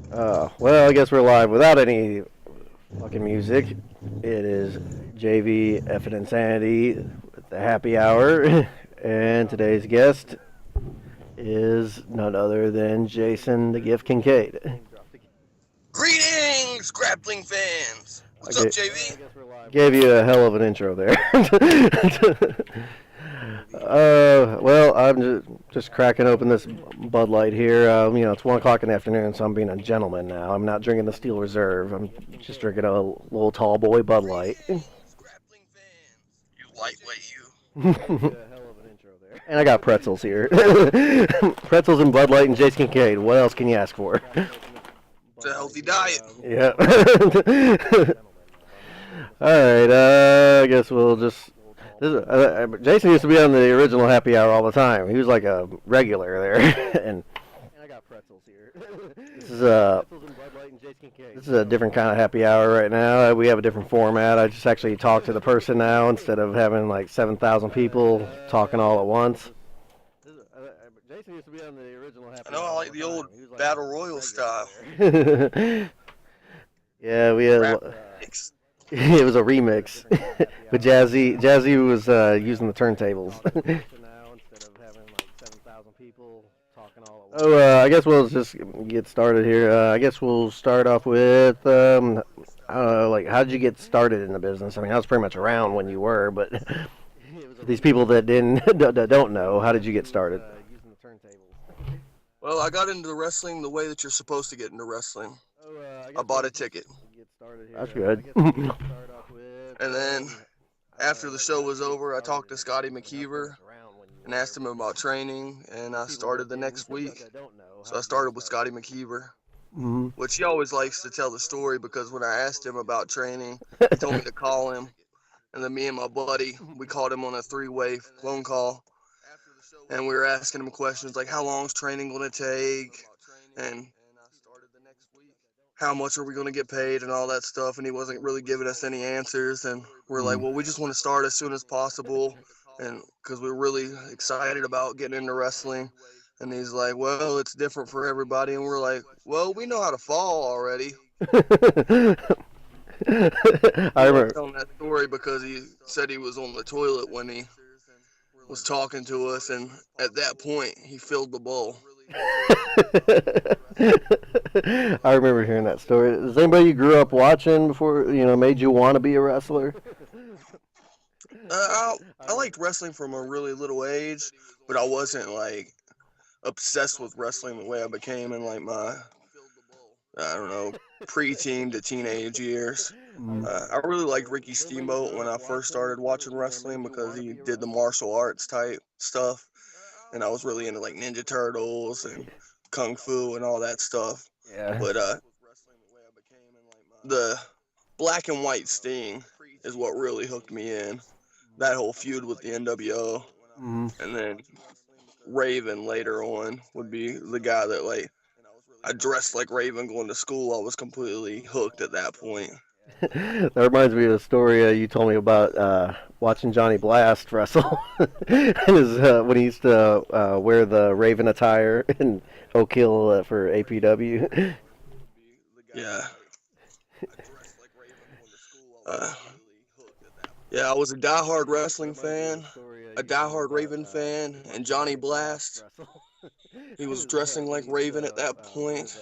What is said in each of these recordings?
Well, I guess we're live without any fucking music. It is JV F and Insanity with the happy hour, and today's guest is none other than Jason the Gift Kincaid. Greetings, grappling fans. What's up, Okay, JV? gave you a hell of an intro there. Well, I'm just cracking open this Bud Light here. It's 1 o'clock in the afternoon, so I'm being a gentleman now. I'm not drinking the Steel Reserve. I'm just drinking a little tall boy Bud Light. Greetings, grappling fans. You lightweight, you. And I got pretzels here. Pretzels and Bud Light and Jason Kincaid. What else can you ask for? It's a healthy diet. Yeah. All right. I guess we'll just. Jason used to be on the original happy hour all the time. He was like a regular there, and I got pretzels here. This is a different kind of happy hour right now. We have a different format. I just actually talk to the person now instead of having like 7,000 people talking all at once. Jason used to be on the original happy I know hour I all like the the time. old He was like battle a royal style. Yeah, we had. Rap mix. It was a remix, but Jazzy was using the turntables. Oh, I guess we'll just get started here. I guess we'll start off with I don't know, like how did you get started in the business? I mean, I was pretty much around when you were, but these people that don't know, how did you get started? Well, I got into wrestling the way that you're supposed to get into wrestling. I bought a ticket. That's good. And then, after the show was over, I talked to Scotty McKeever and asked him about training, and I started the next week. So I started with Scotty McKeever, Mhm. which he always likes to tell the story because when I asked him about training, he told me to call him. And then me and my buddy, we called him on a three-way phone call, and we were asking him questions like how long's training going to take, and how much are we going to get paid and all that stuff. And he wasn't really giving us any answers. And we're like, well, we just want to start as soon as possible, and because we're really excited about getting into wrestling. And he's like, well, it's different for everybody. And we're like, well, we know how to fall already. I We like remember. telling that story because he said he was on the toilet when he was talking to us, and at that point, he filled the bowl. I remember hearing that story. Is anybody you grew up watching before made you want to be a wrestler? I liked wrestling from a really little age, but I wasn't like obsessed with wrestling the way I became in like my, I don't know, preteen to teenage years. Mm. I really liked Ricky Steamboat when I first started watching wrestling because he did the martial arts type stuff, and I was really into like Ninja Turtles and Kung Fu and all that stuff. Yeah. But the black and white Sting is what really hooked me in. That whole feud with the NWO, Mm. and then Raven later on would be the guy that like I dressed like Raven going to school. I was completely hooked at that point. That reminds me of the story you told me about watching Johnny Blast wrestle, and when he used to wear the Raven attire in Oak Hill for APW. Yeah. Uh, yeah, I was a diehard wrestling fan, a diehard Raven fan, and Johnny Blast. He was dressing like Raven at that point.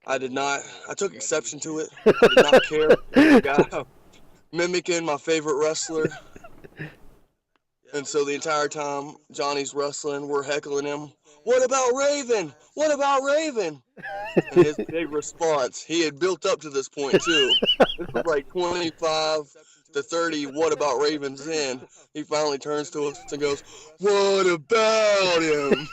I did not. I took exception to it. I did not care. The guy mimicking my favorite wrestler. And so the entire time Johnny's wrestling, we're heckling him. What about Raven? What about Raven? And his big response, he had built up to this point too. This was like 25 to 30 what about Ravens in. He finally turns to us and goes, what about him?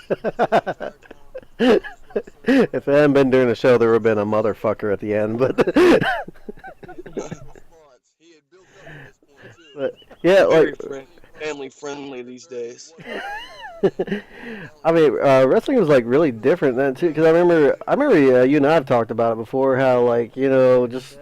If it hadn't been during the show, there would have been a motherfucker at the end. But yeah, Very like family friendly these days. I mean, wrestling was like really different then too. Because I remember you and I have talked about it before. How like just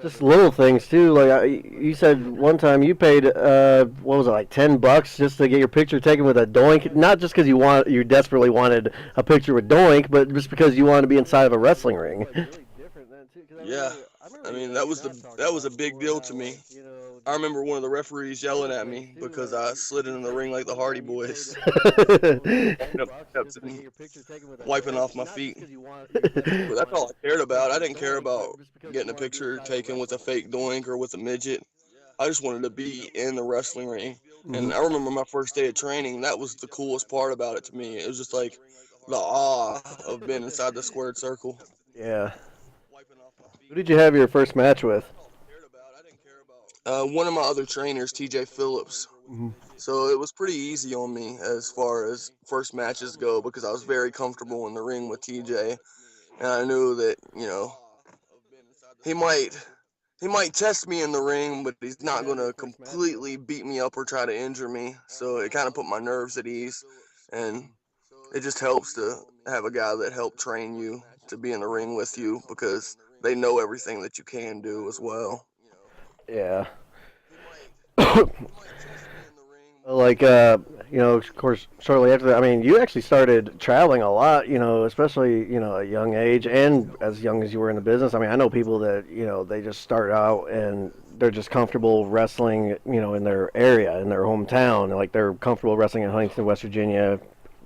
just little things too. Like you said one time, you paid what was it, like $10 just to get your picture taken with a Doink. Not just because you desperately wanted a picture with Doink, but just because you wanted to be inside of a wrestling ring. Yeah, I mean that was a big deal to me. I remember one of the referees yelling at me because I slid in the ring like the Hardy Boys, up steps and wiping off my feet. But that's all I cared about. I didn't care about getting a picture taken with a fake doink or with a midget. I just wanted to be in the wrestling ring. Mhm. And I remember my first day of training, that was the coolest part about it to me. It was just like the awe of being inside the squared circle. Yeah. Who did you have your first match with? One of my other trainers, TJ Phillips. Mhm. So it was pretty easy on me as far as first matches go because I was very comfortable in the ring with TJ. And I knew that, he might he might test me in the ring, but he's not going to completely beat me up or try to injure me. So it kind of put my nerves at ease. And it just helps to have a guy that helped train you to be in the ring with you because they know everything that you can do as well. Yeah. Like of course shortly after that, I mean, you actually started traveling a lot, especially, at a young age and as young as you were in the business. I mean, I know people that, they just start out and they're just comfortable wrestling, in their area, in their hometown. Like they're comfortable wrestling in Huntington, West Virginia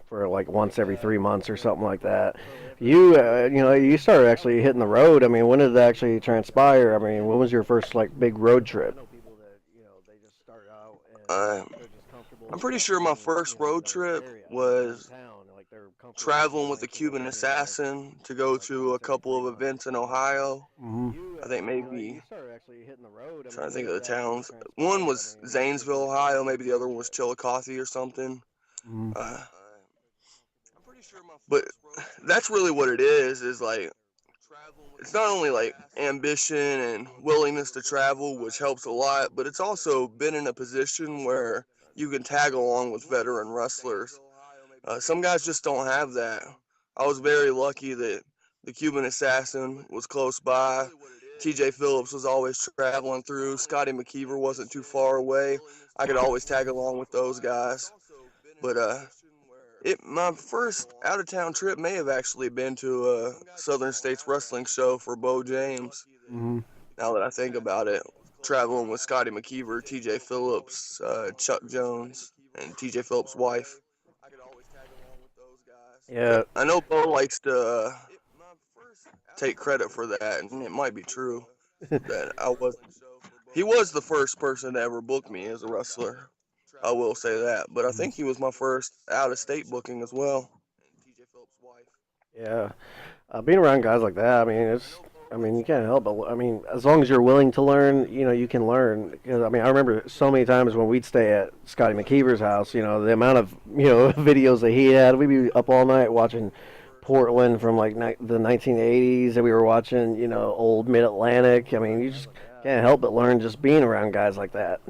for like once every 3 months or something like that. You started actually hitting the road. I mean, when did it actually transpire? I mean, when was your first like big road trip? Uh, I'm pretty sure my first road trip was traveling with the Cuban Assassin to go to a couple of events in Ohio. Hmm. I think maybe trying to think of the towns. One was Zanesville, Ohio. Maybe the other one was Chillicothe or something. Hmm. Uh, but that's really what it is. Is like it's not only like ambition and willingness to travel, which helps a lot, but it's also been in a position where you can tag along with veteran wrestlers. Some guys just don't have that. I was very lucky that the Cuban Assassin was close by. TJ Phillips was always traveling through. Scotty McKeever wasn't too far away. I could always tag along with those guys. But my first out of town trip may have actually been to a Southern States Wrestling show for Bo James. Hmm. Now that I think about it, traveling with Scotty McKeever, TJ Phillips, Chuck Jones, and TJ Phillips' wife. But Yeah. I know Bo likes to take credit for that, and it might be true that I was. He was the first person to ever book me as a wrestler. I will say that, but I Mhm. think he was my first out of state booking as well. Yeah. Being around guys like that, I mean, I mean, you can't help but, I mean, as long as you're willing to learn, you can learn. Because I mean, I remember so many times when we'd stay at Scotty McKeever's house, the amount of, videos that he had, we'd be up all night watching Portland from like the 1980s, and we were watching, old Mid Atlantic. I mean, you just can't help but learn just being around guys like that.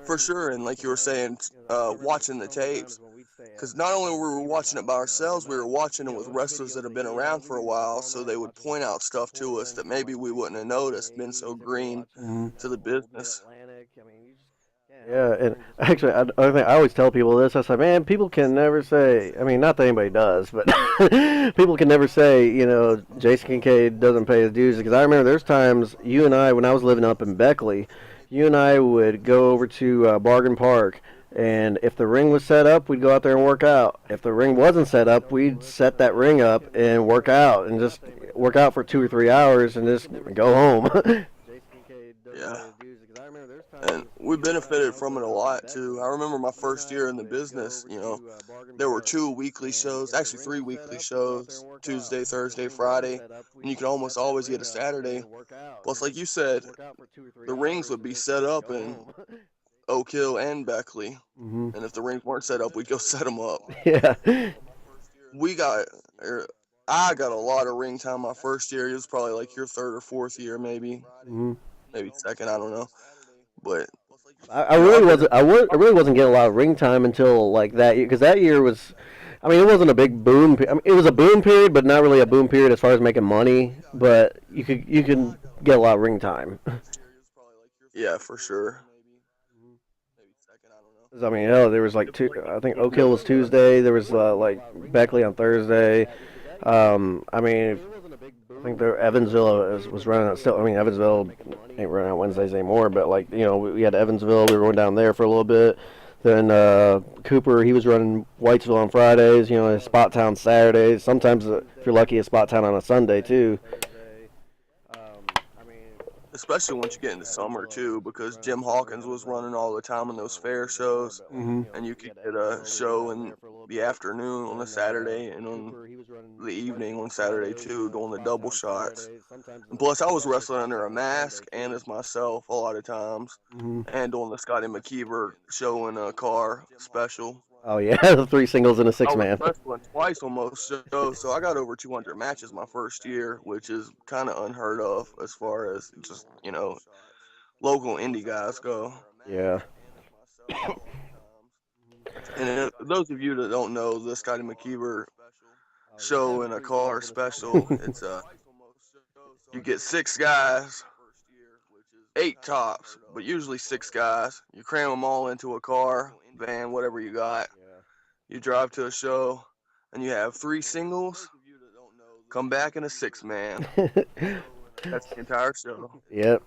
For sure, and like you were saying, watching the tapes, because not only were we watching it by ourselves, we were watching it with wrestlers that have been around for a while, so they would point out stuff to us that maybe we wouldn't have noticed, been so green Mhm. to the business. Yeah, and actually, I always tell people this. I say, man, people can never say. I mean, not that anybody does, but people can never say, Jason Kincaid doesn't pay his dues. Because I remember there's times you and I, when I was living up in Beckley, you and I would go over to Bargain Park, and if the ring was set up, we'd go out there and work out. If the ring wasn't set up, we'd set that ring up and work out, and just work out for 2 or 3 hours, and just go home. Yeah, and we benefited from it a lot too. I remember my first year in the business, there were two weekly shows, actually three weekly shows, Tuesday, Thursday, Friday, and you could almost always get a Saturday. Plus, like you said, the rings would be set up in Oak Hill and Beckley, Hmm. and if the rings weren't set up, we'd go set them up. Yeah. We got, er, I got a lot of ring time my first year. It was probably like your third or fourth year, Hmm. maybe second. I don't know, but I really I've been. wasn't. I really wasn't getting a lot of ring time until like that year, because that year was. I mean, it wasn't a big boom. I mean, it was a boom period, but not really a boom period as far as making money. But you could get a lot of ring time. Yeah, for sure. 'Cause, I mean, hell, there was like two. I think Oak Hill was Tuesday. There was like Beckley on Thursday. I mean, I think there Evansville was running still. I mean, Evansville ain't running on Wednesdays anymore. But like we had Evansville. We were going down there for a little bit. Then Cooper, he was running Whitesville on Fridays. Spot Town Saturdays. Sometimes, if you're lucky, a Spot Town on a Sunday too. Especially once you get into summer too, because Jim Hawkins was running all the time in those fair shows, Hmm. and you could get a show in the afternoon on a Saturday and on the evening on Saturday too, doing the double shots. And plus, I was wrestling under a mask and as myself a lot of times, Hmm. and doing the Scotty McKeever show in a car special. Oh yeah, the three singles and a I six was man. wrestling twice on most shows, so I got over 200 matches my first year, which is kind of unheard of as far as just local indie guys go. Yeah. And those of you that don't know the Scotty McKeever show in a car special, it's you get six guys, eight tops, but usually six guys. You cram them all into a car, van, whatever you got. You drive to a show, and you have three singles. Come back in a six man. That's the entire show. Yep.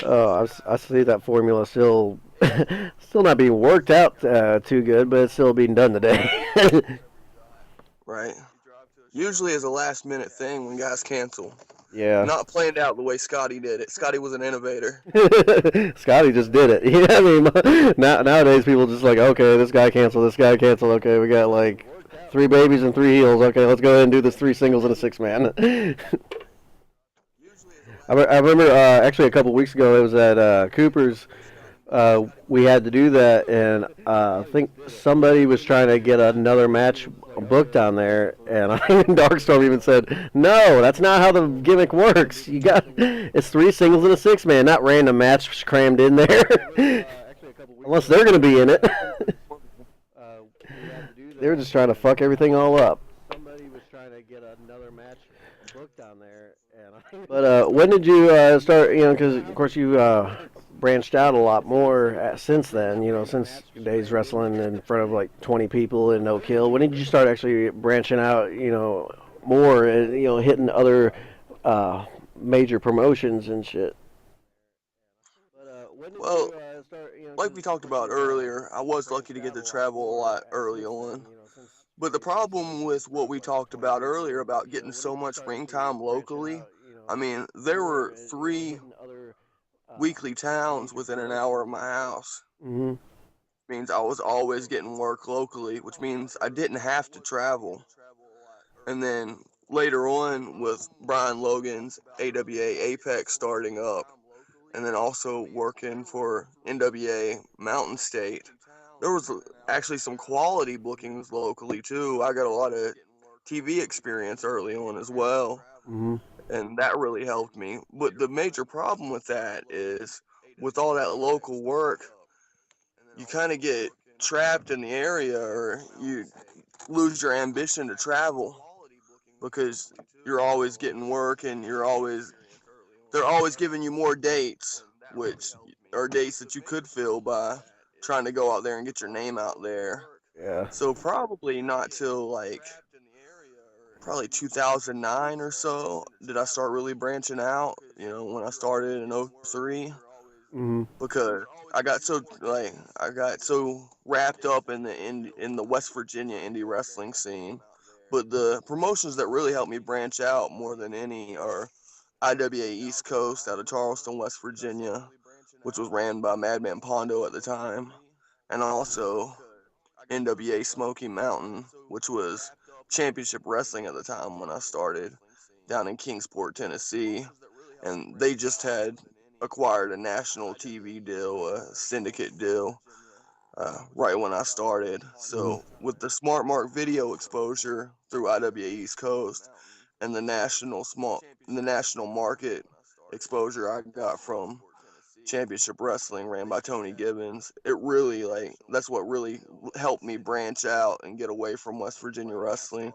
Oh, I see that formula still still not being worked out too good, but it's still being done today. Right. Usually as a last minute thing when guys cancel. Yeah. Not planned out the way Scotty did it. Scotty was an innovator. Scotty just did it. Yeah, I mean, nowadays people just like, okay, this guy canceled, this guy canceled. Okay, we got like three babies and three heels. Okay, let's go ahead and do this three singles and a six man. I remember actually a couple weeks ago it was at Cooper's. We had to do that, and I think somebody was trying to get another match booked down there, and Darkstorm even said, "No, that's not how the gimmick works. It's three singles and a six man, not random match crammed in there, unless they're going to be in it." They were just trying to fuck everything all up. Somebody was trying to get another match booked down there, but when did you start? Because of course you branched out a lot more since then. Since days wrestling in front of like 20 people in no kill. When did you start actually branching out? More and hitting other major promotions and shit. Well, like we talked about earlier, I was lucky to get to travel a lot early on. But the problem with what we talked about earlier about getting so much ring time locally, I mean, there were three weekly towns within an hour of my house. Hmm. Means I was always getting work locally, which means I didn't have to travel. And then later on, with Brian Logan's AWA Apex starting up, and then also working for NWA Mountain State, there was actually some quality bookings locally too. I got a lot of TV experience early on as well, Hmm. and that really helped me. But the major problem with that is with all that local work, you kind of get trapped in the area, or you lose your ambition to travel because you're always getting work and they're always giving you more dates, which are dates that you could fill by trying to go out there and get your name out there. Yeah. So probably not till like probably 2009 or so did I start really branching out, when I started in '03, Hmm. because I got so wrapped up in the West Virginia indie wrestling scene. But the promotions that really helped me branch out more than any are IWA East Coast out of Charleston, West Virginia, which was ran by Madman Pondo at the time, and also NWA Smoky Mountain, which was championship wrestling at the time when I started, down in Kingsport, Tennessee. And they just had acquired a national TV deal, a syndicate deal, right when I started. Hmm. So with the Smart Mark video exposure through IWA East Coast and the national market exposure I got from championship wrestling ran by Tony Gibbons. It really that's what really helped me branch out and get away from West Virginia wrestling.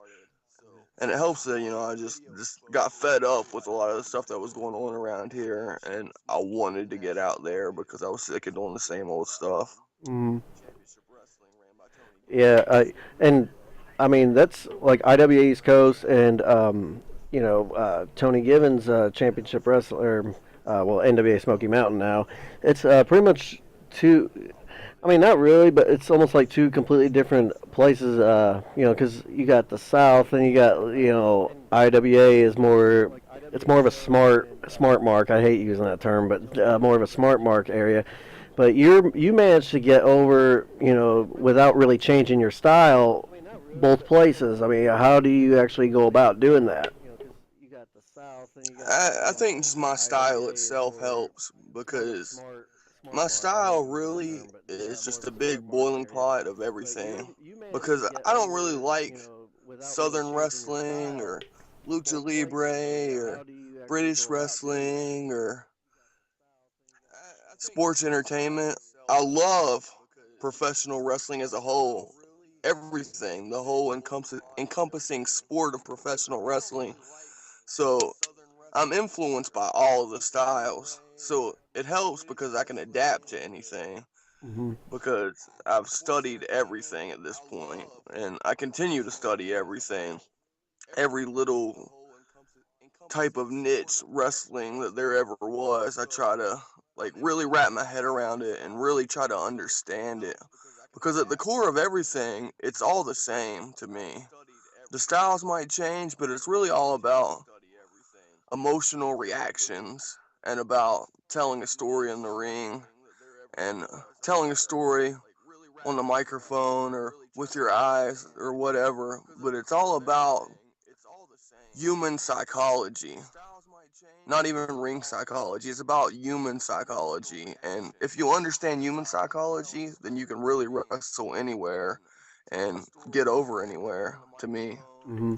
And it helps that I just got fed up with a lot of the stuff that was going on around here, and I wanted to get out there because I was sick of doing the same old stuff. Mm. Yeah, and I mean that's like IWA East Coast and Tony Gibbons, championship wrestler, well NWA Smoky Mountain now. It's pretty much two. I mean, not really, but it's almost like two completely different places. Because you got the South and you got IWA is more. It's more of a smart mark. I hate using that term, but more of a smart mark area. But you managed to get over, without really changing your style, both places. I mean, how do you actually go about doing that? I think just my style itself helps because my style really is just a big boiling pot of everything. Because I don't really like Southern wrestling or lucha libre or British wrestling or sports entertainment. I love professional wrestling as a whole. Everything, the whole encompassing sport of professional wrestling. So I'm influenced by all of the styles. So it helps because I can adapt to anything Hmm. because I've studied everything at this point and I continue to study everything. Every little type of niche wrestling that there ever was, I try to really wrap my head around it and really try to understand it. Because at the core of everything, it's all the same to me. The styles might change, but it's really all about emotional reactions and about telling a story in the ring and telling a story on the microphone or with your eyes or whatever. But it's all about human psychology, not even ring psychology. It's about human psychology. And if you understand human psychology, then you can really wrestle anywhere and get over anywhere, to me. Hmm.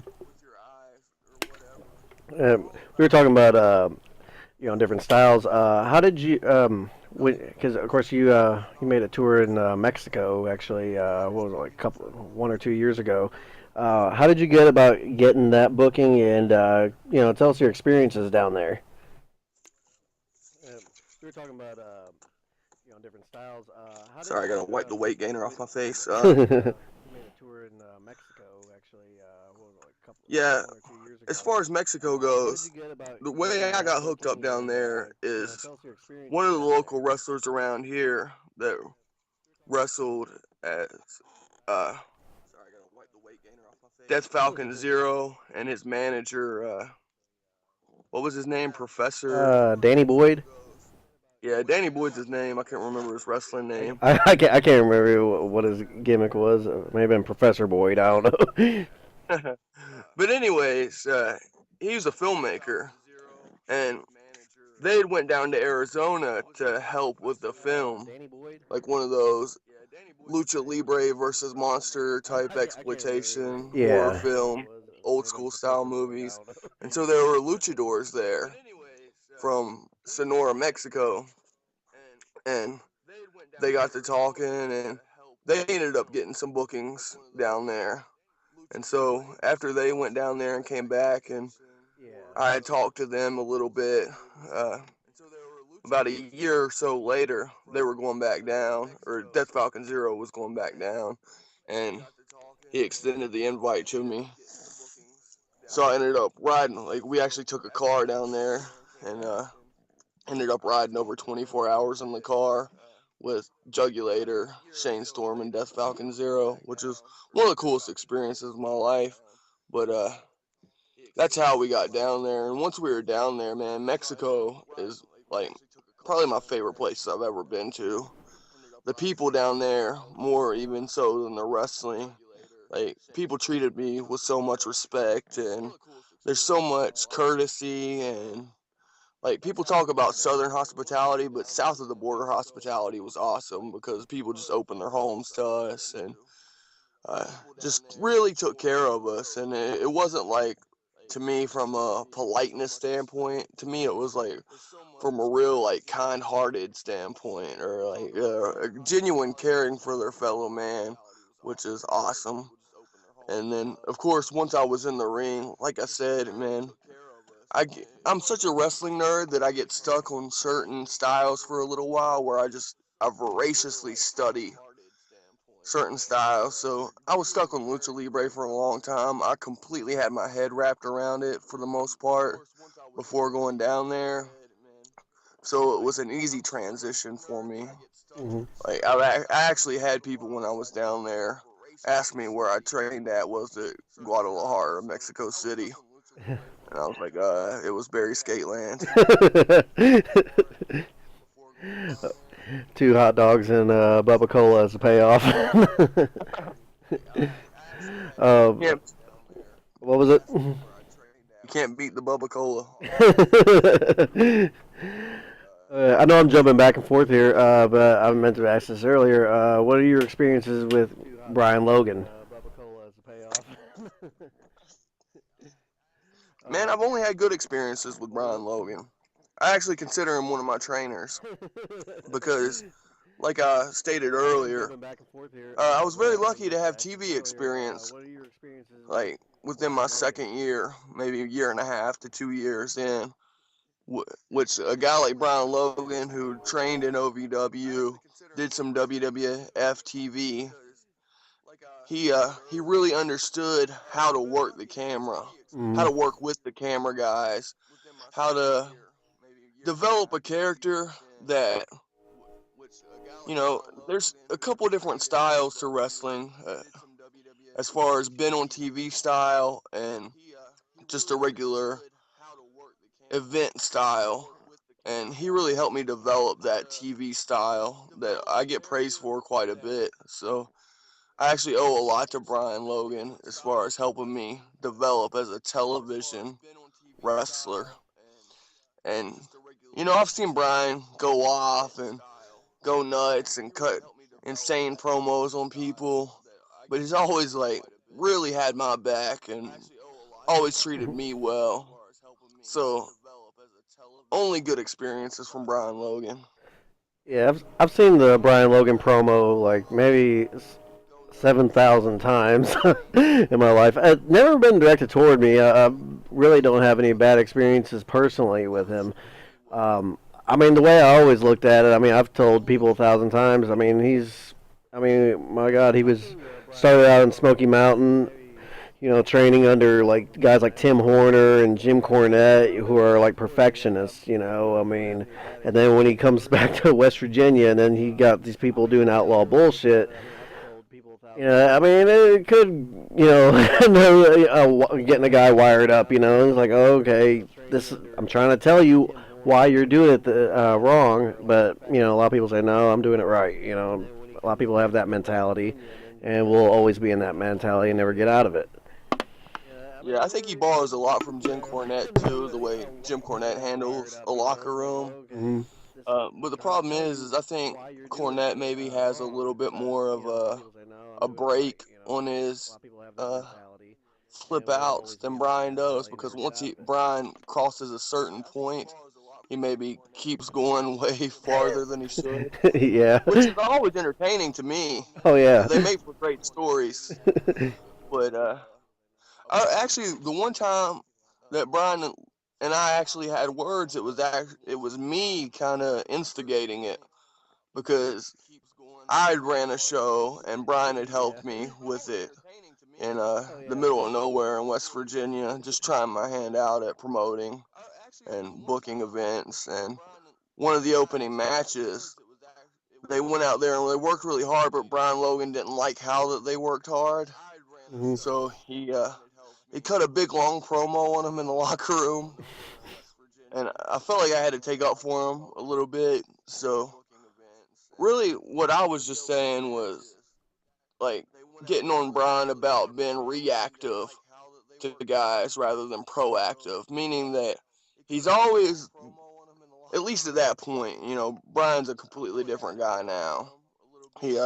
We were talking about different styles. How did you because of course you made a tour in Mexico actually. What was it, like 1 or 2 years ago? How did you get about getting that booking and tell us your experiences down there? We were talking about different styles. How did Sorry, I gotta wipe the weight gainer off my face. you made a tour in Mexico actually? What was it, like Yeah, 1 or 2 years as ago? far as Mexico How did you goes, get about the way getting I that got hooked up booking down and there is tell us your one experiences of the down local there? wrestlers around here that wrestled at uh, Death Falcon Zero, and his manager, what was his name? Professor. Danny Boyd. Yeah, Danny Boyd's his name. I can't remember his wrestling name. I can't remember what his gimmick was. It may have been Professor Boyd. I don't know. But anyways, he was a filmmaker, and they went down to Arizona to help with the film, like one of those lucha libre versus monster type exploitation horror Yeah. film, old school style movies. And so there were luchadors there from Sonora, Mexico, and they got to talking and they ended up getting some bookings down there. And so after they went down there and came back, and I had talked to them a little bit, uh, about a year or so later, they were going back down, or Death Falcon Zero was going back down, and he extended the invite to me. So I ended up riding, like, we actually took a car down there and ended up riding over 24 hours in the car with Jugulator, Shane Storm, and Death Falcon Zero, which was one of the coolest experiences of my life. But that's how we got down there. And once we were down there, man, Mexico is like probably my favorite place I've ever been to. The people down there, more even so than the wrestling. Like, people treated me with so much respect, and there's so much courtesy, and like, people talk about southern hospitality, but south of the border hospitality was awesome because people just opened their homes to us and just really took care of us. And it wasn't like, to me, from a politeness standpoint, to me it was like from a real like kind-hearted standpoint, or like a genuine caring for their fellow man, which is awesome. And then, of course, once I was in the ring, like I said, man, I'm such a wrestling nerd that I get stuck on certain styles for a little while where I voraciously study certain styles. So I was stuck on Lucha Libre for a long time. I completely had my head wrapped around it for the most part before going down there. So it was an easy transition for me. Hmm. Like I actually had people when I was down there ask me where I trained at was at Guadalajara, Mexico City. And I was like, it was Barry Skateland. Two hot dogs and Bubba Cola as a payoff. You can't, What was it? you can't beat the Bubba Cola. I know I'm jumping back and forth here, but I meant to ask this earlier. What are your experiences with Brian Logan? Man, I've only had good experiences with Brian Logan. I actually consider him one of my trainers because, like I stated earlier, I was very lucky to have TV experience, like within my second year, maybe a year and a half to 2 years in, which a guy like Brian Logan, who trained in OVW, did some WWF TV, he really understood how to work the camera, how Mm. to work with the camera guys, how to develop a character that, there's a couple different styles to wrestling, as far as been on TV style and just a regular event style. And he really helped me develop that TV style that I get praised for quite a bit. So I actually owe a lot to Brian Logan as far as helping me develop as a television wrestler. And, I've seen Brian go off and go nuts and cut insane promos on people, but he's always, like, really had my back and always treated me well. So, only good experiences from Brian Logan. Yeah, I've seen the Brian Logan promo like maybe 7,000 times in my life. It's never been directed toward me. I really don't have any bad experiences personally with him. I mean, the way I always looked at it, I mean, I've told people 1,000 times. I mean, my God, he was started out in Smoky Mountain, training under like guys like Tim Horner and Jim Cornette, who are like perfectionists. I mean, and then when he comes back to West Virginia, and then he got these people doing outlaw bullshit. I mean, it could, getting a guy wired up. It's like, oh, okay, this. I'm trying to tell you why you're doing it wrong, but a lot of people say no, I'm doing it right. A lot of people have that mentality, and will always be in that mentality and never get out of it. Yeah, I think he borrows a lot from Jim Cornette too, the way Jim Cornette handles a locker room. Mm-hmm. But the problem is I think Cornette maybe has a little bit more of a break on his uh, flip outs than Brian does, because once Brian crosses a certain point, he maybe keeps going way farther than he should, Yeah. which is always entertaining to me. Oh yeah. They make for great stories. But actually, the one time that Brian and I actually had words, it was me kind of instigating it, because I ran a show and Brian had helped me with it in the middle of nowhere in West Virginia, just trying my hand out at promoting and booking events. And one of the opening matches, they went out there and they worked really hard, but Brian Logan didn't like how that they worked hard, Mm-hmm. so he cut a big long promo on him in the locker room, and I felt like I had to take up for him a little bit. So really, what I was just saying was, like, getting on Brian about being reactive to guys rather than proactive, meaning that he's always, at least at that point, Brian's a completely different guy now. He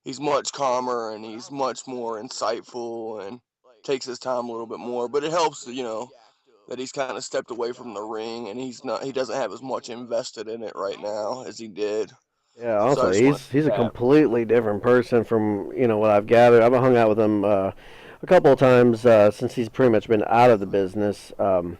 he's much calmer and he's much more insightful and takes his time a little bit more, but it helps, that he's kind of stepped away from the ring and he doesn't have as much invested in it right now as he did. Yeah, So I also just want he's a that. completely different person from what I've gathered. I've hung out with him a couple of times since he's pretty much been out of the business. And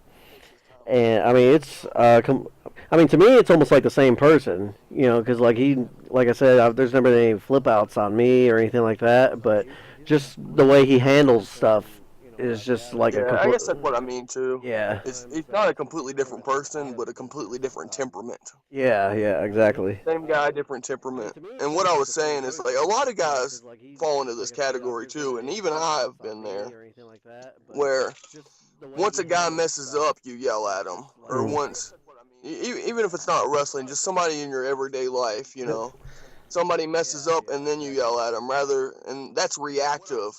I mean, I mean, to me, it's almost like the same person, because like I said, there's never been any flip outs on me or anything like that. But just the way he handles stuff is just like a Yeah, I complete. guess that's what I mean too. Yeah, It's he's not a completely different person, but a completely different temperament. yeah, exactly. Same guy, different temperament. And what I was saying is like a lot of guys fall into this category too, and even I've been there, where once a guy messes up, you yell at him, or Mm. even if it's not wrestling, just somebody in your everyday life, somebody messes up and then you yell at them and that's reactive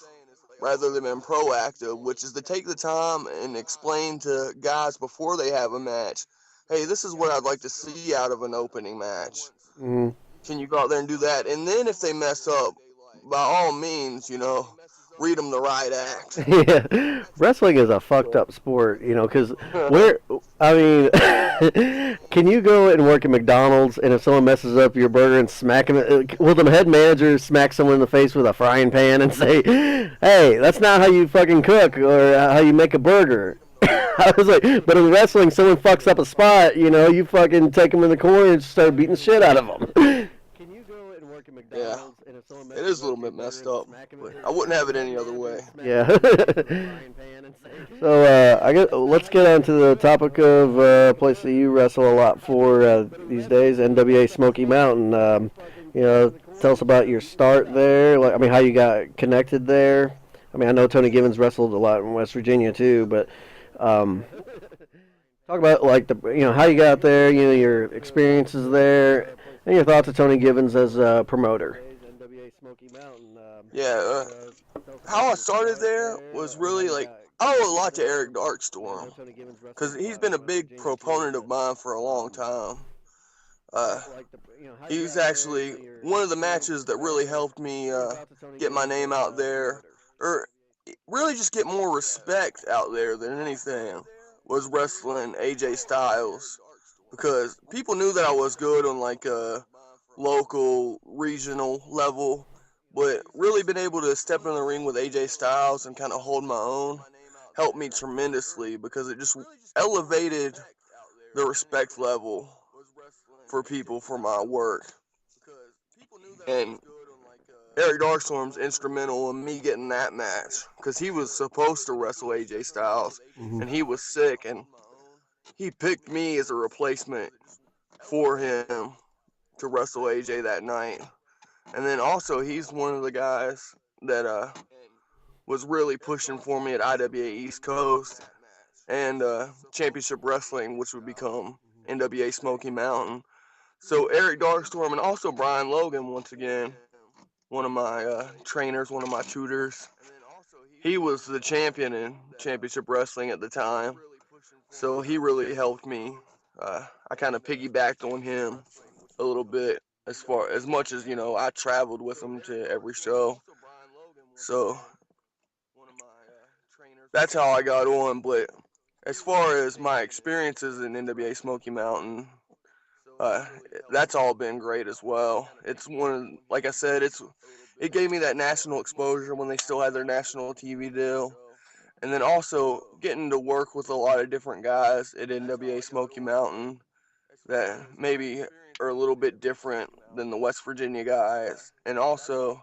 rather than being proactive, which is to take the time and explain to guys before they have a match, hey, this is what I'd like to see out of an opening match. Mm. Can you go out there and do that? And then if they mess up, by all means, read them the right act. Yeah, wrestling is a fucked up sport, because Yeah, where, I mean, can you go and work at McDonald's and if someone messes up your burger and smack him, will the head manager smack someone in the face with a frying pan and say, hey, that's not how you fucking cook or how you make a burger? I was like, but in wrestling, someone fucks up a spot, you fucking take them in the corner and start beating the shit out of them. Can you go and work at yeah, McDonald's and if someone it messes is a up little your bit burger messed and up, smack him, but I wouldn't will have the it head any other manager way. smack him in the face with a frying pan and say, so I guess let's get on to the topic of a place that you wrestle a lot for these days, NWA Smoky Mountain. You know, tell us about your start there. Like, I mean, how you got connected there. I mean, I know Tony Givens wrestled a lot in West Virginia too, but um, talk about like how you got there, your experiences there, and your thoughts of Tony Givens as a promoter. Yeah, how I started there was really like I owe a lot to Eric Darkstorm because he's been a big proponent of mine for a long time. Uh, he's actually one of the matches that really helped me get my name out there, or really just get more respect out there than anything. Was wrestling AJ Styles because people knew that I was good on like a local, regional level, but really been able to step in the ring with AJ Styles and kind of hold my own helped me tremendously because it just elevated the respect level for people for my work. And Eric Darkstorm's instrumental in me getting that match because he was supposed to wrestle AJ Styles Hmm. and he was sick and he picked me as a replacement for him to wrestle AJ that night. And then also he's one of the guys that was really pushing for me at IWA East Coast and Championship Wrestling, which would become NWA Smoky Mountain. So Eric Darkstorm and also Brian Logan, once again, one of my trainers, one of my tutors. He was the champion in Championship Wrestling at the time, so he really helped me. I kind of piggybacked on him a little bit as much as I traveled with him to every show. So that's how I got on. But as far as my experiences in NWA Smoky Mountain, uh, that's all been great as well. It's like I said, it gave me that national exposure when they still had their national TV deal, and then also getting to work with a lot of different guys at NWA Smoky Mountain that maybe are a little bit different than the West Virginia guys, and also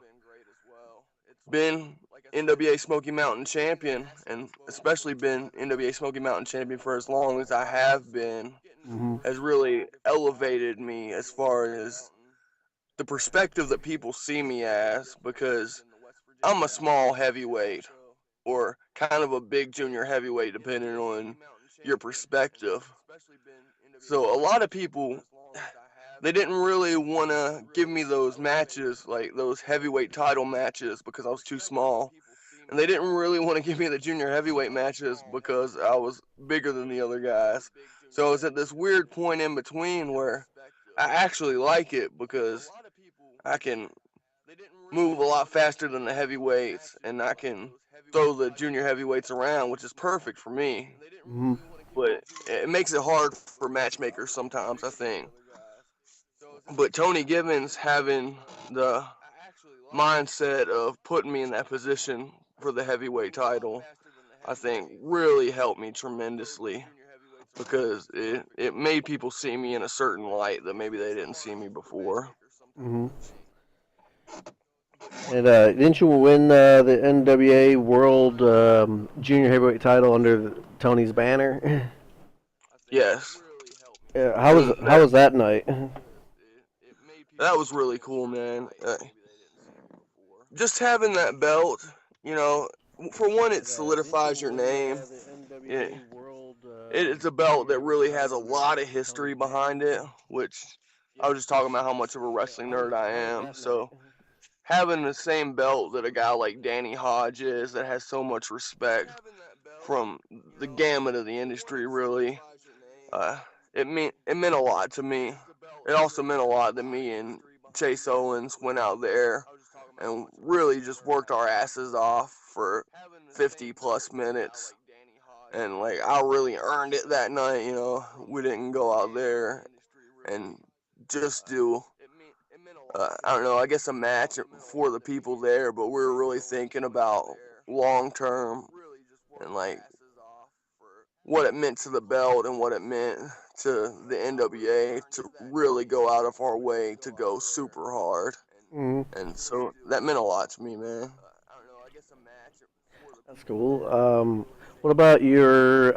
been NWA Smoky Mountain champion, and especially been NWA Smoky Mountain champion for as long as I have been, Hmm. has really elevated me as far as the perspective that people see me as, because I'm a small heavyweight or kind of a big junior heavyweight depending on your perspective. So a lot of people, they didn't really want to give me those matches, like those heavyweight title matches, because I was too small. And they didn't really want to give me the junior heavyweight matches because I was bigger than the other guys. So I was at this weird point in between where I actually like it because I can move a lot faster than the heavyweights and I can throw the junior heavyweights around, which is perfect for me. Hmm. but it makes it hard for matchmakers sometimes, I think. But Tony Gibbons having the mindset of putting me in that position for the heavyweight title, I think really helped me tremendously because it made people see me in a certain light that maybe they didn't see me before. Hmm. And didn't you win the NWA World Junior Heavyweight title under Tony's banner? Yes, How was and how was that night? that was really cool, man. Just having that belt, you know, for one, it solidifies your name. It, it's a belt that really has a lot of history behind it, which I was just talking about how much of a wrestling nerd I am. So having the same belt that a guy like Danny Hodge is, that has so much respect from the gamut of the industry, really, uh, it meant a lot to me. It also meant a lot that me and Chase Owens went out there and really just worked our asses off for 50 plus minutes. And like I really earned it that night, We didn't go out there and just do I don't know, I guess a match for the people there, but we were really thinking about long term and like what it meant to the belt and what it meant to the NWA to really go out of our way to go super hard. Hmm. And so that meant a lot to me, man. That's cool. What about your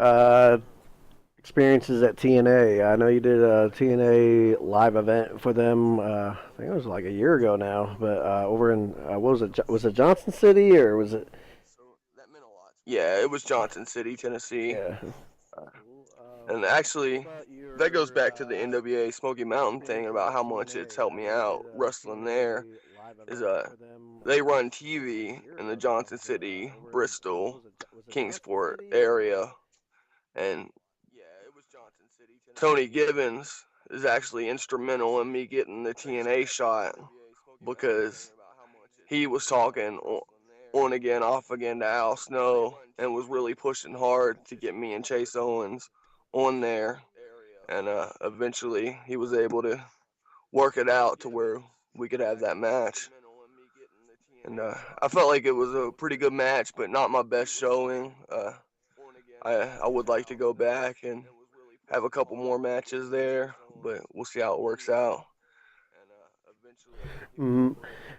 experiences at TNA? I know you did a TNA live event for them. I think it was like a year ago now, but over in what was it? Was it Johnson City or was it? Yeah, it was Johnson City, Tennessee. Yeah. And actually, that goes back to the NWA Smoky Mountain thing about how much it's helped me out wrestling there. Is they run TV in the Johnson City, Bristol, Kingsport area, and Tony Gibbons is actually instrumental in me getting the TNA shot because he was talking on again, off again to Al Snow and was really pushing hard to get me and Chase Owens on there. And eventually he was able to work it out to where we could have that match. And I felt like it was a pretty good match, but not my best showing. I would like to go back and have a couple more matches there, but we'll see how it works out. Hmm.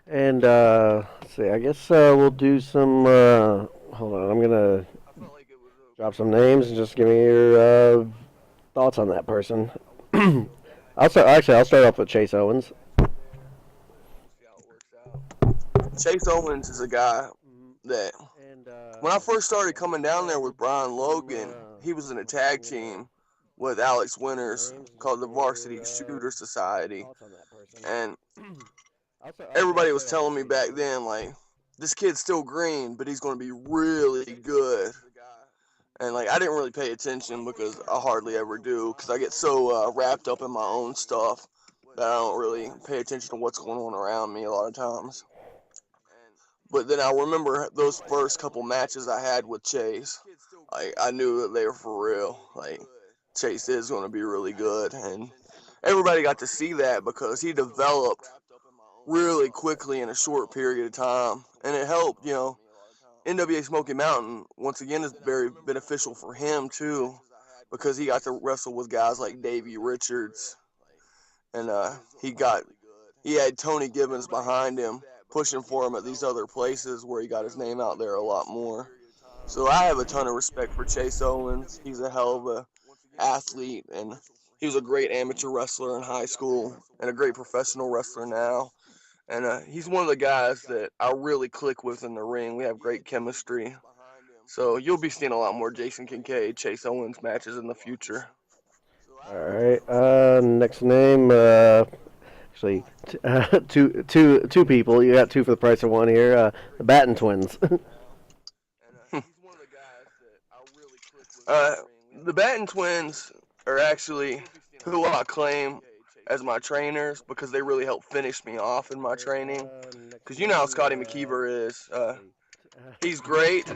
And let's see. I guess we'll do some. Hold on. I'm gonna drop some names and just give me your thoughts on that person. I'll start. Actually, I'll start off with Chase Owens. Chase Owens is a guy that when I first started coming down there with Brian Logan, he was in a tag team with Alex Winters called the Varsity Shooter Society. And everybody was telling me back then, like, this kid's still green, but he's going to be really good. And, like, I didn't really pay attention because I hardly ever do because I get so wrapped up in my own stuff that I don't really pay attention to what's going on around me a lot of times. But then I remember those first couple matches I had with Chase. Like I knew that they were for real. Like Chase is going to be really good, and everybody got to see that because he developed really quickly in a short period of time, and it helped. NWA Smoky Mountain once again is very beneficial for him too, because he got to wrestle with guys like Davey Richards, and he had Tony Gibbons behind him, pushing for him at these other places where he got his name out there a lot more. So I have a ton of respect for Chase Owens. He's a hell of a athlete, and he was a great amateur wrestler in high school and a great professional wrestler now. And he's one of the guys that I really click with in the ring. We have great chemistry. So you'll be seeing a lot more Jason Kincaid, Chase Owens matches in the future. All right. Next name. Actually, two people. You got two for the price of one here. The Batten twins. uh, the Batten twins are actually who I claim as my trainers because they really help finish me off in my training. Because you know how Scotty McKeever is. He's great,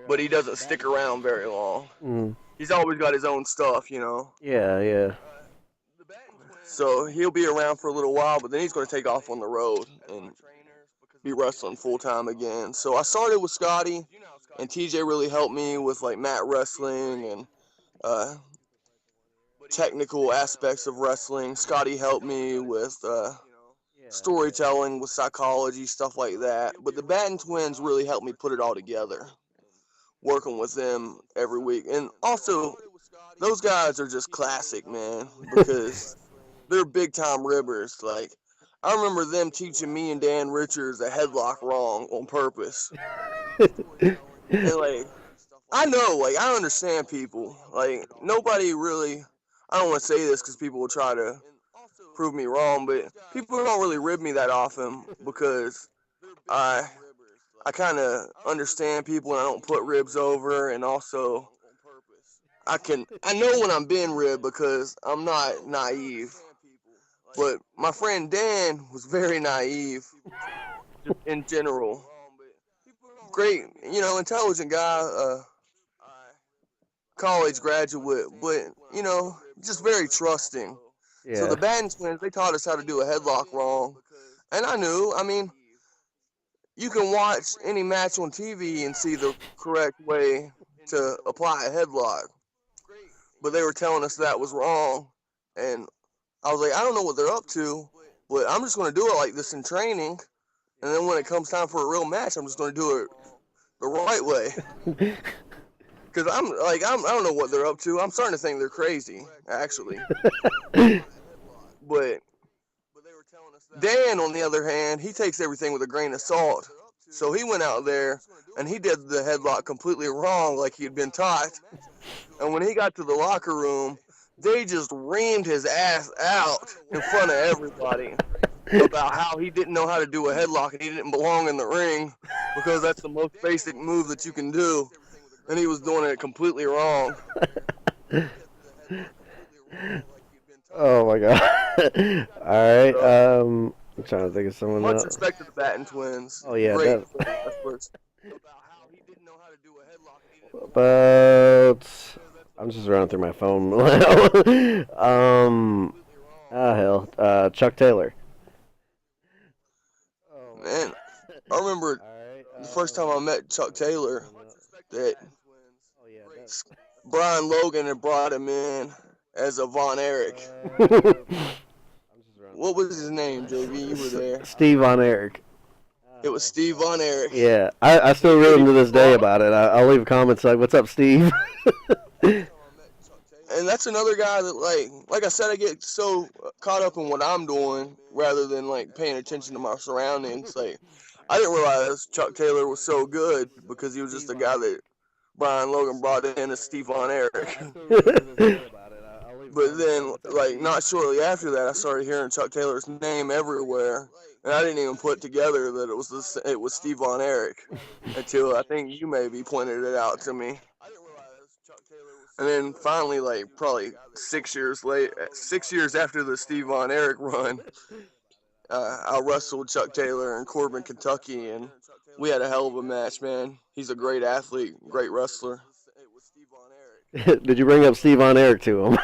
but he doesn't stick around very long. Mm. He's always got his own stuff, Yeah, yeah. So he'll be around for a little while, but then he's going to take off on the road and be wrestling full time again. So I started with Scotty, and TJ really helped me with like mat wrestling and technical aspects of wrestling. Scotty helped me with storytelling, with psychology, stuff like that. But the Batten twins really helped me put it all together, working with them every week. And also, those guys are just classic, man, because they're big time ribbers. Like, I remember them teaching me and Dan Richards a headlock wrong on purpose. And like, I know, like, I understand people. Like, nobody really, I don't want to say this because people will try to prove me wrong, but people don't really rib me that often because I kind of understand people and I don't put ribs over, and also I know when I'm being ribbed because I'm not naive. But my friend Dan was very naive in general. Great, intelligent guy, college graduate, but, just very trusting. Yeah. So the Batten twins, they taught us how to do a headlock wrong. And I knew, you can watch any match on TV and see the correct way to apply a headlock. But they were telling us that was wrong. And I was like, I don't know what they're up to, but I'm just going to do it like this in training. And then when it comes time for a real match, I'm just going to do it the right way. Because I don't know what they're up to. I'm starting to think they're crazy, actually. But Dan, on the other hand, he takes everything with a grain of salt. So he went out there and he did the headlock completely wrong, like he had been taught. And when he got to the locker room, they just reamed his ass out in front of everybody about how he didn't know how to do a headlock and he didn't belong in the ring because that's the most basic move that you can do. And he was doing it completely wrong. Oh my god. Alright, I'm trying to think of someone Much else. respect to the Batten twins. Oh yeah, Great that, wrestlers. but I'm just running through my phone now. Chuck Taylor. Man, I remember the first time I met Chuck Taylor that Brian Logan had brought him in as a Von Erich. What was his name, JV? You were there. Steve Von Erich. It was Steve Von Erich. Yeah, I still read him to this day about it. I'll leave comments like, "What's up, Steve?" And that's another guy that, like I said, I get so caught up in what I'm doing rather than, like, paying attention to my surroundings. Like, I didn't realize Chuck Taylor was so good because he was just a guy that Brian Logan brought in as Steve Von Erich. But then, like, not shortly after that, I started hearing Chuck Taylor's name everywhere, and I didn't even put together that it was Steve Von Erich until I think you maybe pointed it out to me. And then finally, like, probably 6 years after the Steve Von Erich run, I wrestled Chuck Taylor in Corbin, Kentucky, and we had a hell of a match, man. He's a great athlete, great wrestler. Did you bring up Steve Von Erich to him?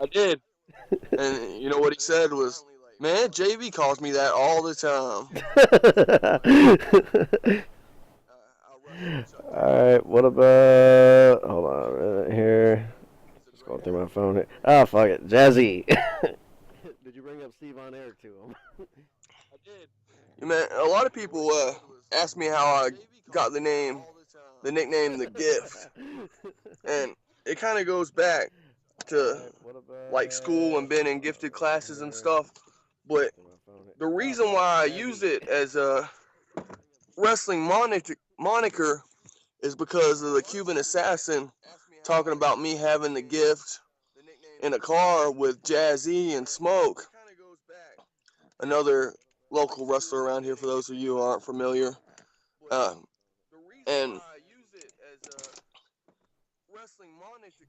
I did. And you know what he said was, man, JV calls me that all the time. Alright, what about... Hold on a minute here. Just going through my phone here. Oh, fuck it. Jazzy. Did you bring up Steve Von Erich to him? I did. Man, a lot of people ask me how I got the nickname The Gift. And it kind of goes back to, like, school and being in gifted classes and stuff. But the reason why I use it as a wrestling moniker is because of the Cuban Assassin talking about me having the gift in a car with Jazzy and Smoke, another local wrestler around here for those of you who aren't familiar. And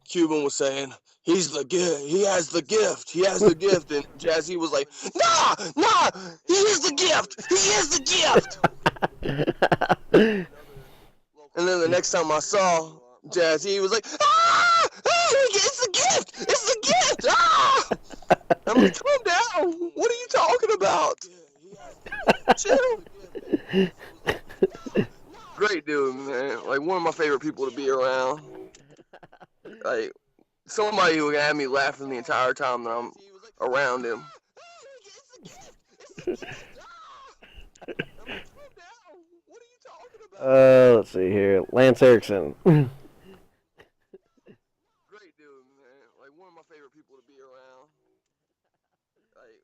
Cuban was saying, he's the gift, he has the gift, and Jazzy was like, nah, he is the gift, And then the next time I saw Jazzy, he was like, ah! It's a gift! It's a gift! Ah! I'm like, calm down. What are you talking about? Chill. Great dude, man. Like, one of my favorite people to be around. Like, somebody who can have me laughing the entire time that I'm around him. Let's see here. Lance Erickson. Great dude, man. Like, one of my favorite people to be around. Like,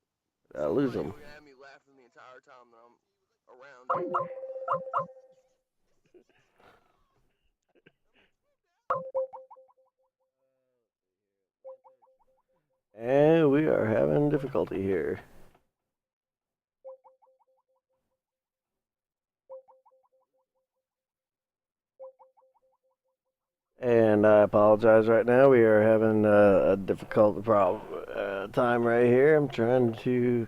I lose somebody him. who can have me laughing the entire time that I'm around him. And we are having difficulty here. And I apologize right now. We are having a difficult time right here. I'm trying to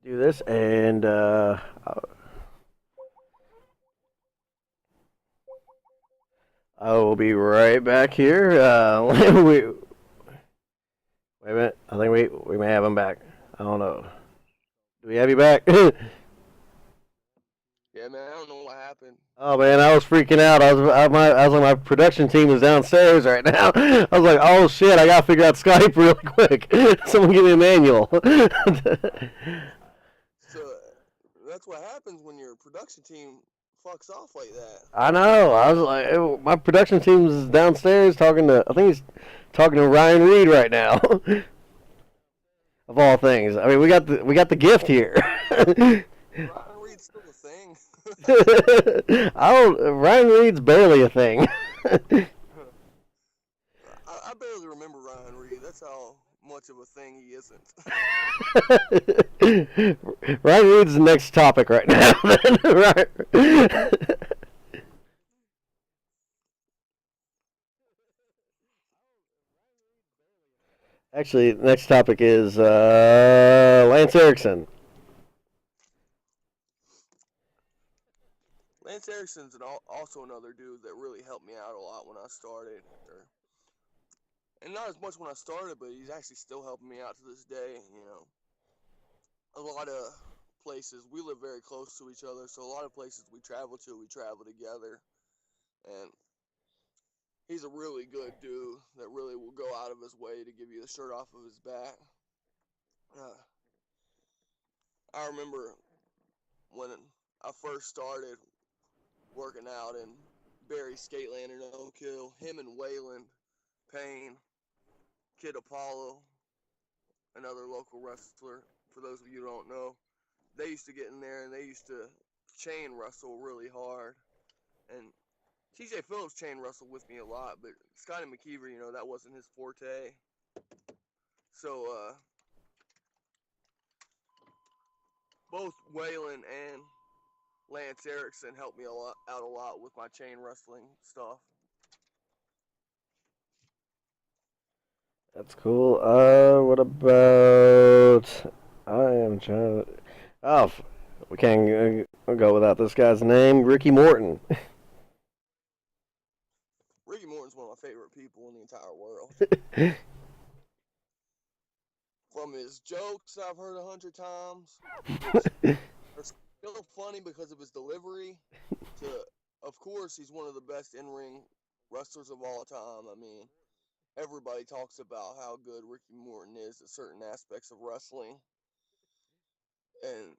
do this, and I will be right back here. Wait a minute. I think we may have him back. I don't know. Do we have you back? Yeah, man, I don't know what happened. Oh man, I was freaking out. I was my production team is downstairs right now. I was like, oh shit, I gotta figure out Skype really quick. Someone give me a manual. So that's what happens when your production team fucks off like that. I know. I was like, my production team is downstairs talking to. I think he's talking to Ryan Reed right now. Of all things, I mean, we got the gift here. Ryan Reed's still a thing. Ryan Reed's barely a thing. I barely remember Ryan Reed. That's how much of a thing he isn't. Ryan Reed's the next topic right now. Actually, the next topic is Lance Erickson. Lance Erickson's also another dude that really helped me out a lot when I started. And not as much when I started, but he's actually still helping me out to this day. You know, a lot of places, we live very close to each other, so a lot of places we travel together. And he's a really good dude that really will go out of his way to give you the shirt off of his back. I remember when I first started working out in Barry Skateland and Oak Hill, him and Wayland Payne, Kid Apollo, another local wrestler, for those of you who don't know, they used to get in there and they used to chain wrestle really hard. And TJ Phillips chain wrestled with me a lot, but Scotty McKeever, you know, that wasn't his forte. So, both Waylon and Lance Erickson helped me out a lot with my chain wrestling stuff. That's cool. What about? I am trying to. Oh, we can't go without this guy's name, Ricky Morton. Ricky Morton's one of my favorite people in the entire world. From his jokes I've heard 100 times, which are still funny because of his delivery, to, of course, he's one of the best in-ring wrestlers of all time. I mean, everybody talks about how good Ricky Morton is at certain aspects of wrestling. And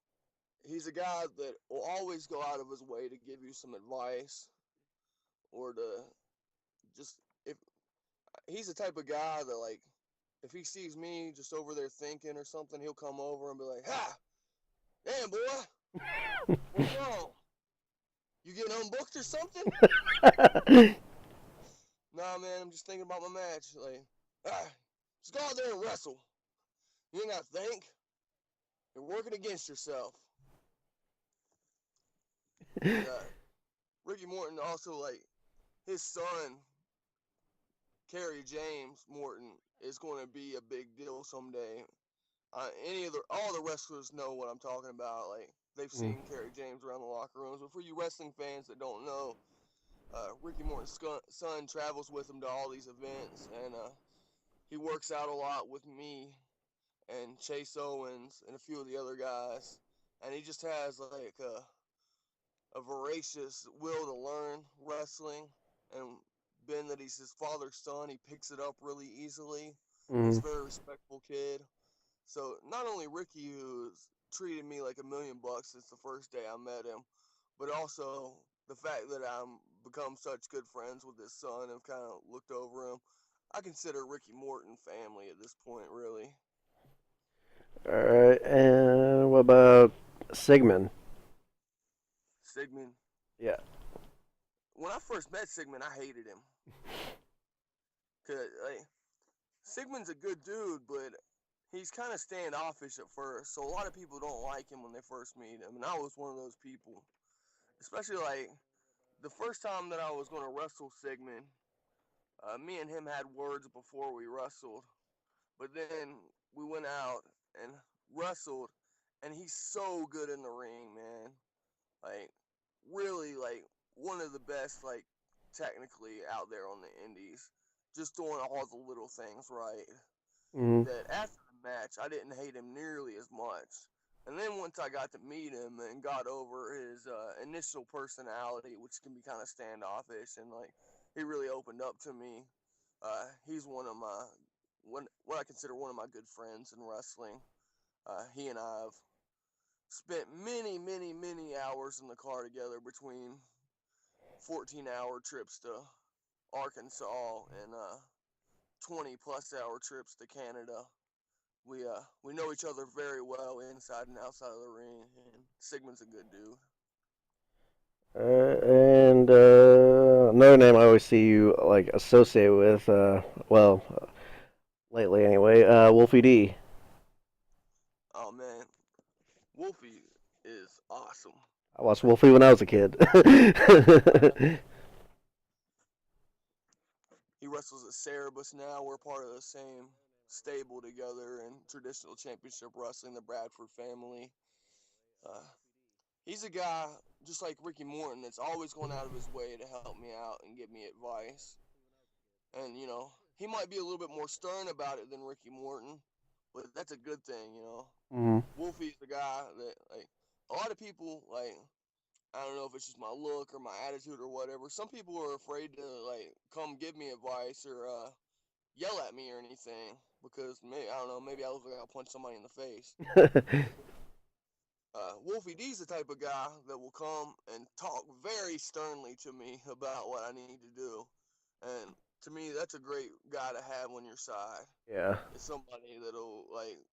he's a guy that will always go out of his way to give you some advice, or to just, if he's the type of guy that, like, if he sees me just over there thinking or something, he'll come over and be like, ha! Damn, boy! What's wrong? You getting unbooked or something? Nah, man, I'm just thinking about my match. Like, just go out there and wrestle. You ain't got to think. You're working against yourself. And, Ricky Morton also, like, his son, Kerry James Morton, is going to be a big deal someday. All the wrestlers know what I'm talking about. Like, they've seen Kerry James around the locker rooms. But for you wrestling fans that don't know, Ricky Morton's son travels with him to all these events, and he works out a lot with me and Chase Owens and a few of the other guys, and he just has like a voracious will to learn wrestling, and being that he's his father's son, he picks it up really easily. He's Mm. a very respectful kid. So not only Ricky, who's treated me like $1,000,000 since the first day I met him, but also the fact that I'm become such good friends with his son and kind of looked over him. I consider Ricky Morton family at this point, really. All right. And what about Sigmund? Sigmund. Yeah. When I first met Sigmund, I hated him. Cause like Sigmund's a good dude, but he's kind of standoffish at first. So a lot of people don't like him when they first meet him, and I was one of those people. Especially like the first time that I was going to wrestle Sigmund, me and him had words before we wrestled, but then we went out and wrestled, and he's so good in the ring, man. Like, really, like, one of the best, like, technically out there on the indies. Just doing all the little things right. Mm. That after the match, I didn't hate him nearly as much. And then once I got to meet him and got over his initial personality, which can be kind of standoffish, and like he really opened up to me. He's one of my what I consider one of my good friends in wrestling. He and I have spent many, many, many hours in the car together between 14-hour trips to Arkansas and 20-plus-hour trips to Canada. We know each other very well inside and outside of the ring, and Sigmund's a good dude. And another name I always see you like associate with, well, lately anyway, Wolfie D. Oh man, Wolfie is awesome. I watched Wolfie when I was a kid. He wrestles at Cerebus now. We're part of the same stable together in traditional championship wrestling, the Bradford family. Uh, he's a guy just like Ricky Morton that's always going out of his way to help me out and give me advice. And he might be a little bit more stern about it than Ricky Morton, but that's a good thing. Mm. Wolfie's the guy that like a lot of people like. I don't know if it's just my look or my attitude or whatever. Some people are afraid to like come give me advice or yell at me or anything because maybe I don't know. Maybe I look like I'll punch somebody in the face. Wolfie D's the type of guy that will come and talk very sternly to me about what I need to do, and to me that's a great guy to have on your side. Yeah. It's somebody that'll like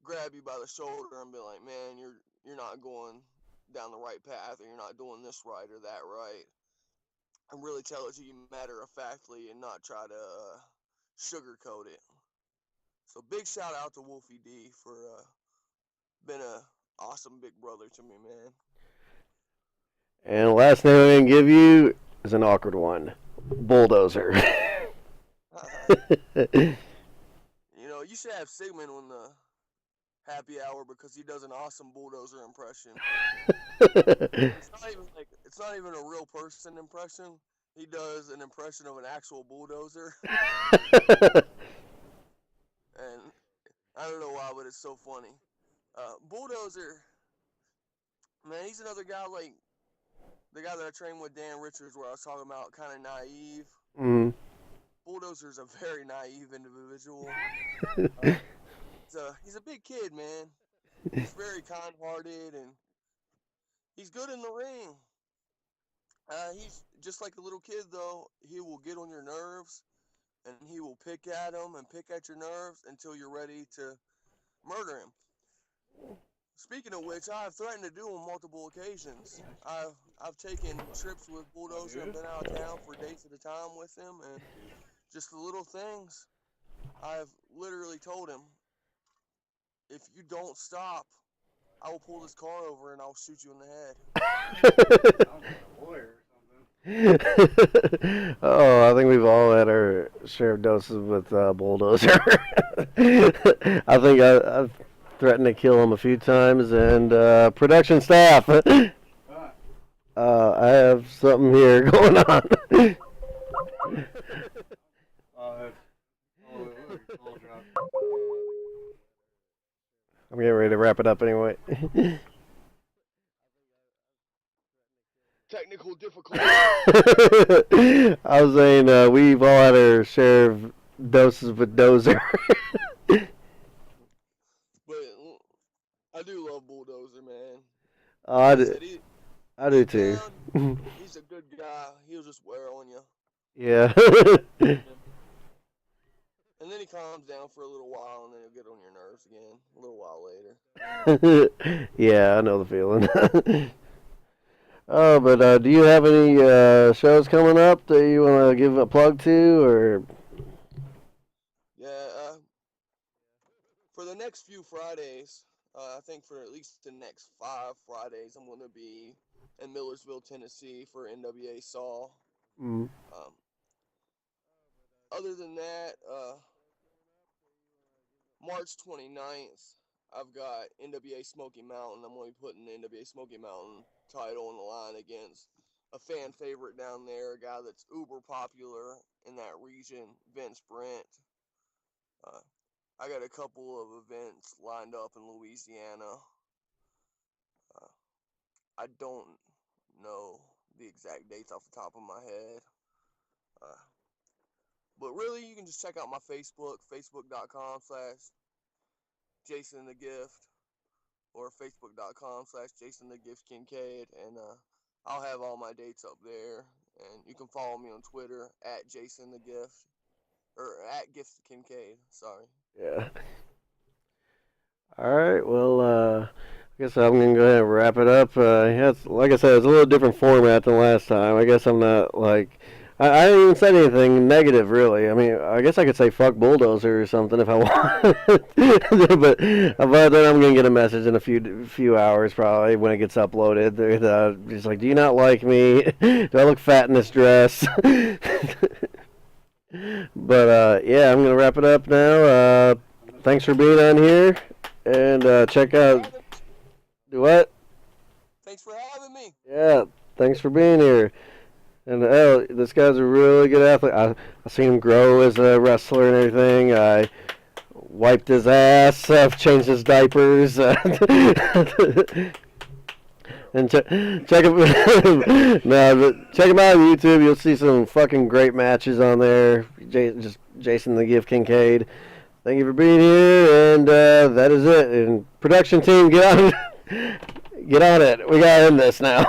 grab you by the shoulder and be like, "Man, you're not going down the right path, or you're not doing this right or that right," and really tell it to you matter of factly and not try to sugarcoat it. So big shout out to Wolfie D for being a awesome big brother to me, man. And the last name I'm gonna give you is an awkward one, Bulldozer. You should have Sigmund on the happy hour because he does an awesome bulldozer impression. It's not even a real person impression. He does an impression of an actual bulldozer. And I don't know why, but it's so funny. Bulldozer, man, he's another guy like the guy that I trained with, Dan Richards, where I was talking about kind of naive. Mm. Bulldozer's a very naive individual. He's a big kid, man. He's very kind-hearted, and he's good in the ring. He's just like a little kid, though. He will get on your nerves, and he will pick at them and pick at your nerves until you're ready to murder him. Speaking of which, I have threatened to do on multiple occasions. I've taken trips with Bulldozer and been out of town for days at a time with him, and just the little things. I've literally told him, if you don't stop, I will pull this car over and I'll shoot you in the head. Oh, I think we've all had our share of doses with Bulldozer. I think I've threatened to kill him a few times, and production staff. I have something here going on. I'm getting ready to wrap it up anyway. Technical difficulty. I was saying we've all had our share of doses with Dozer. But I do love Bulldozer, man. I Like I do, said, I do deep too. down, he's a good guy. He'll just wear on you. Yeah. And then he calms down for a little while, and then he'll get on your nerves again a little while later. Yeah, I know the feeling. Oh, but do you have any shows coming up that you want to give a plug to, or? Yeah, for the next few Fridays, I think for at least the next 5 Fridays, I'm going to be in Millersville, Tennessee for NWA Saw. Mm. Other than that, March 29th, I've got NWA Smoky Mountain. I'm going to be putting the NWA Smoky Mountain title on the line against a fan favorite down there, a guy that's uber popular in that region, Vince Brent. I got a couple of events lined up in Louisiana. I don't know the exact dates off the top of my head. But really, you can just check out my Facebook, facebook.com/JasonTheGift, or facebook.com/JasonTheGiftKincaid, and I'll have all my dates up there. And you can follow me on Twitter @JasonTheGift, or @GiftKincaid. Sorry. Yeah. All right. Well, I guess I'm gonna go ahead and wrap it up. Yeah, like I said, it's a little different format than last time. I guess I'm not like. I didn't even say anything negative, really. I mean, I guess I could say "fuck Bulldozer" or something if I want, but then I'm gonna get a message in a few hours probably when it gets uploaded. Just like, do you not like me? Do I look fat in this dress? But yeah, I'm gonna wrap it up now. Thanks for being on here, and check out. Do what? Thanks for having me. Yeah, thanks for being here. And this guy's a really good athlete. I seen him grow as a wrestler and everything. I wiped his ass. I've changed his diapers. And check him. No, but check him out on YouTube. You'll see some fucking great matches on there. Just Jason the Gift Kincaid. Thank you for being here, and that is it. And production team, get on it. We got to end this now.